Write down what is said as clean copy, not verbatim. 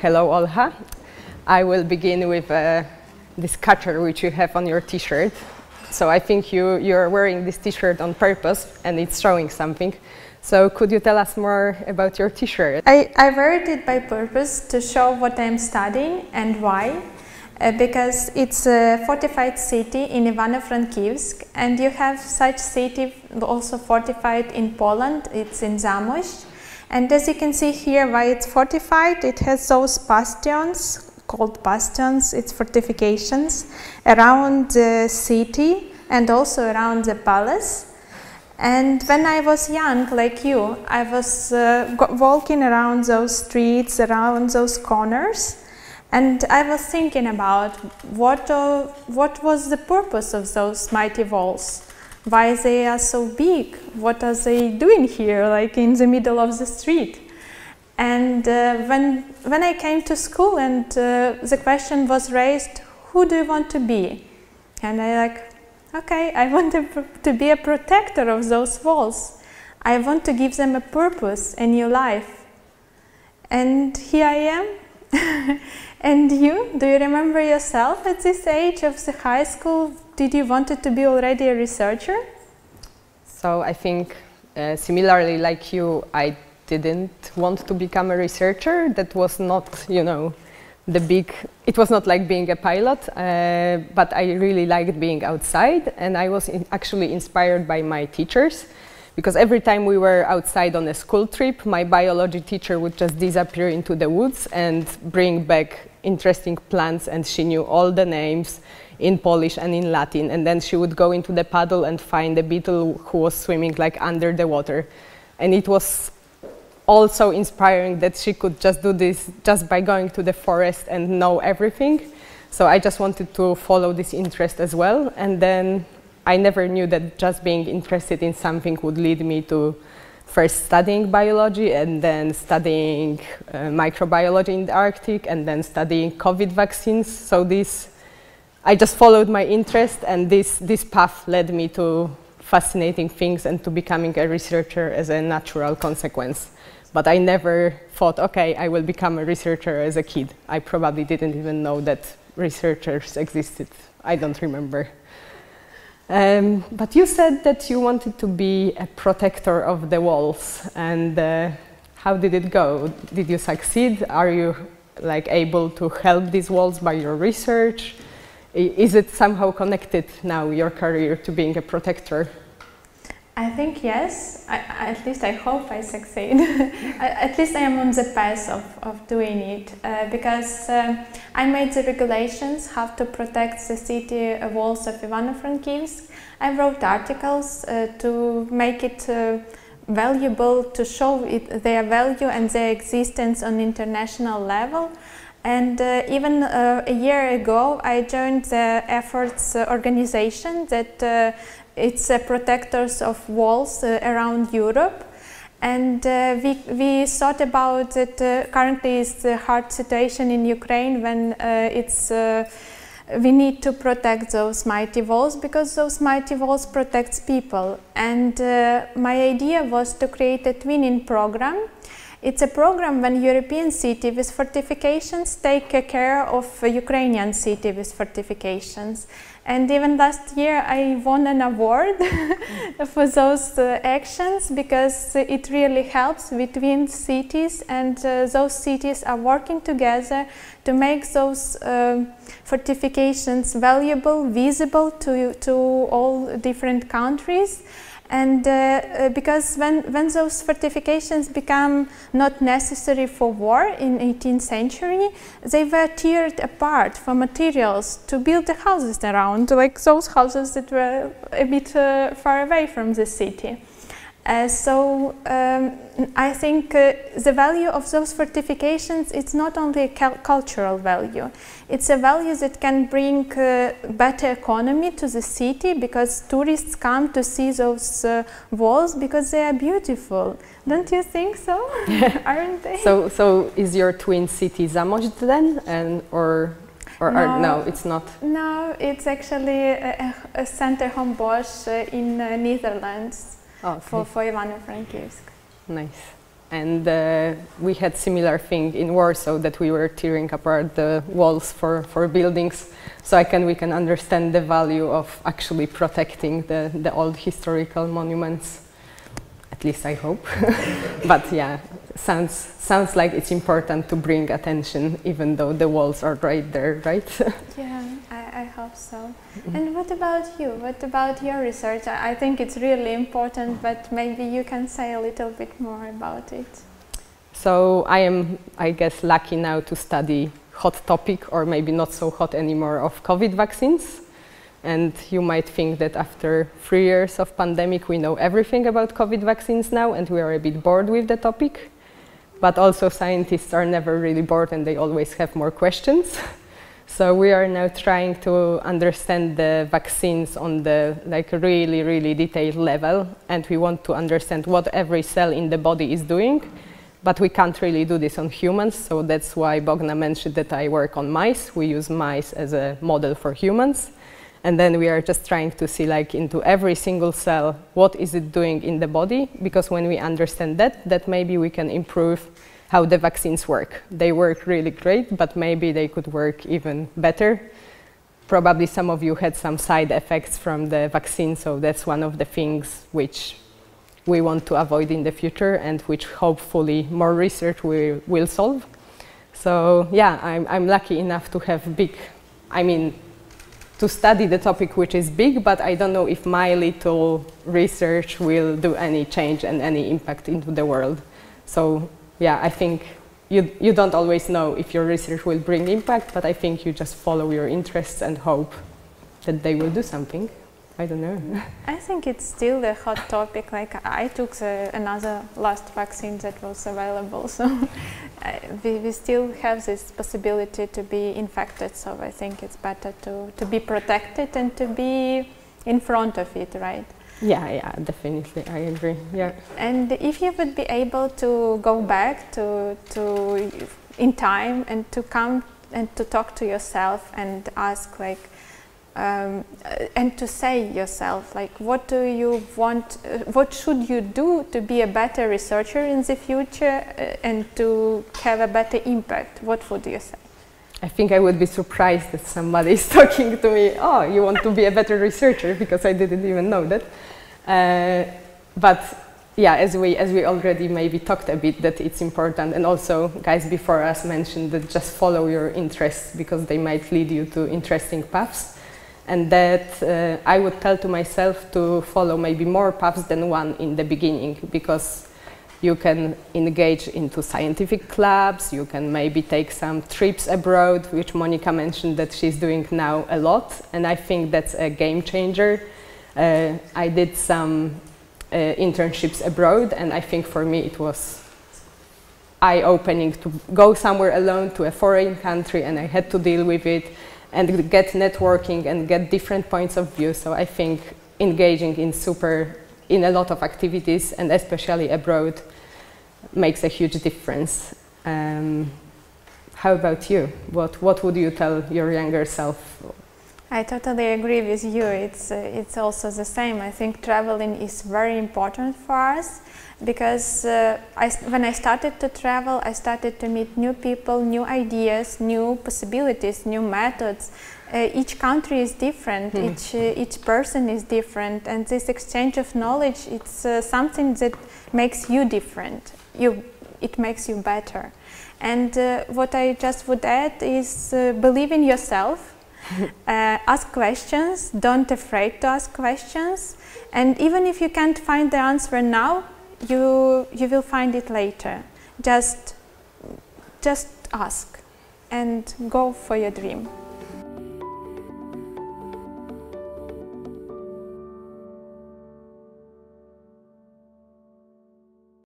Hello, Olha. I will begin with this cutter which you have on your t-shirt. So I think you're wearing this t-shirt on purpose and it's showing something. So could you tell us more about your t-shirt? I wear it by purpose to show what I'm studying and why. Because it's a fortified city in Ivano-Frankivsk, and you have such city also fortified in Poland. It's in Zamość. And as you can see here, why it's fortified, it has those bastions, called bastions, it's fortifications, around the city and also around the palace. And when I was young, like you, I was walking around those streets, around those corners, and I was thinking about what was the purpose of those mighty walls. Why they are so big? What are they doing here, like in the middle of the street? And when I came to school and the question was raised, who do you want to be? And I like, okay, I want to be a protector of those walls. I want to give them a purpose, a new life. And here I am. And you, do you remember yourself at this age of the high school? Did you want to be already a researcher? So I think similarly like you, I didn't want to become a researcher. That was not, you know, it was not like being a pilot, but I really liked being outside, and I was actually inspired by my teachers. Because every time we were outside on a school trip, my biology teacher would just disappear into the woods and bring back interesting plants, and she knew all the names in Polish and in Latin. And then she would go into the puddle and find a beetle who was swimming like under the water. And it was also inspiring that she could just do this just by going to the forest and know everything. So I just wanted to follow this interest as well. And then I never knew that just being interested in something would lead me to first studying biology and then studying microbiology in the Arctic and then studying COVID vaccines. So I just followed my interest, and this path led me to fascinating things and to becoming a researcher as a natural consequence. But I never thought, okay, I will become a researcher as a kid. I probably didn't even know that researchers existed. I don't remember. But you said that you wanted to be a protector of the walls, and how did it go? Did you succeed? Are you like able to help these walls by your research? Is it somehow connected now, your career, to being a protector? I think yes. At least I hope I succeed. At least I am on the path of doing it, because I made the regulations how to protect the city walls of Ivano-Frankivsk. I wrote articles to make it valuable, to show their value and their existence on international level. And even a year ago, I joined the efforts organization that it's protectors of walls around Europe, and we thought about that currently is the hard situation in Ukraine when we need to protect those mighty walls, because those mighty walls protects people. And my idea was to create a twinning program. It's a program when European city with fortifications take care of a Ukrainian city with fortifications. And even last year I won an award for those actions, because it really helps between cities, and those cities are working together to make those fortifications valuable, visible to all different countries. And because when those fortifications become not necessary for war in 18th century, they were teared apart for materials to build the houses around, like those houses that were a bit far away from the city. So I think the value of those fortifications, it's not only a cultural value, it's a value that can bring better economy to the city, because tourists come to see those walls because they are beautiful. Don't you think so? Aren't they? So is your twin city Zamość then, or no, it's not? No, it's actually a center Hombosch in Netherlands. Oh, okay. For Ivano-Frankivsk. Nice. and we had similar thing in Warsaw, that we were tearing apart the walls for buildings. So we can understand the value of actually protecting the old historical monuments. At least I hope. But yeah, sounds like it's important to bring attention, even though the walls are right there, right? Yeah, I hope so. Mm-hmm. And what about you? What about your research? I think it's really important, but maybe you can say a little bit more about it. So I am, I guess, lucky now to study hot topic, or maybe not so hot anymore, of COVID vaccines. And you might think that after 3 years of pandemic, we know everything about COVID vaccines now, and we are a bit bored with the topic. But also scientists are never really bored, and they always have more questions. So we are now trying to understand the vaccines on the really, really detailed level, and we want to understand what every cell in the body is doing. But we can't really do this on humans, so that's why Bogna mentioned that I work on mice. We use mice as a model for humans. And then we are just trying to see into every single cell, what is it doing in the body? Because when we understand that maybe we can improve how the vaccines work. They work really great, but maybe they could work even better. Probably some of you had some side effects from the vaccine, so that's one of the things which we want to avoid in the future, and which hopefully more research will solve. So yeah, I'm lucky enough to have to study the topic which is big, but I don't know if my little research will do any change and any impact into the world. So yeah, I think you don't always know if your research will bring impact, but I think you just follow your interests and hope that they will do something. I don't know. I think it's still a hot topic. I took another last vaccine that was available, so we still have this possibility to be infected. So I think it's better to be protected and to be in front of it, right? Yeah, definitely, I agree. Yeah. And if you would be able to go back to in time and to come and to talk to yourself and ask and to say yourself, what do you want, what should you do to be a better researcher in the future and to have a better impact, what would you say? I think I would be surprised that somebody is talking to me, oh, you want to be a better researcher, because I didn't even know that. But yeah, as we already maybe talked a bit, that it's important, and also guys before us mentioned that just follow your interests, because they might lead you to interesting paths. And that I would tell to myself to follow maybe more paths than one in the beginning, because you can engage into scientific clubs, you can maybe take some trips abroad, which Monica mentioned that she's doing now a lot, and I think that's a game changer. I did some internships abroad, and I think for me it was eye-opening to go somewhere alone to a foreign country, and I had to deal with it and get networking and get different points of view. So I think engaging in a lot of activities, and especially abroad, makes a huge difference. How about you? What would you tell your younger self? I totally agree with you. It's also the same. I think traveling is very important for us, because when I started to travel, I started to meet new people, new ideas, new possibilities, new methods. Each country is different, each person is different, and this exchange of knowledge, it's something that makes you different. It makes you better. And what I just would add is believe in yourself. Ask questions, don't afraid to ask questions, and even if you can't find the answer now, you will find it later. Just ask and go for your dream.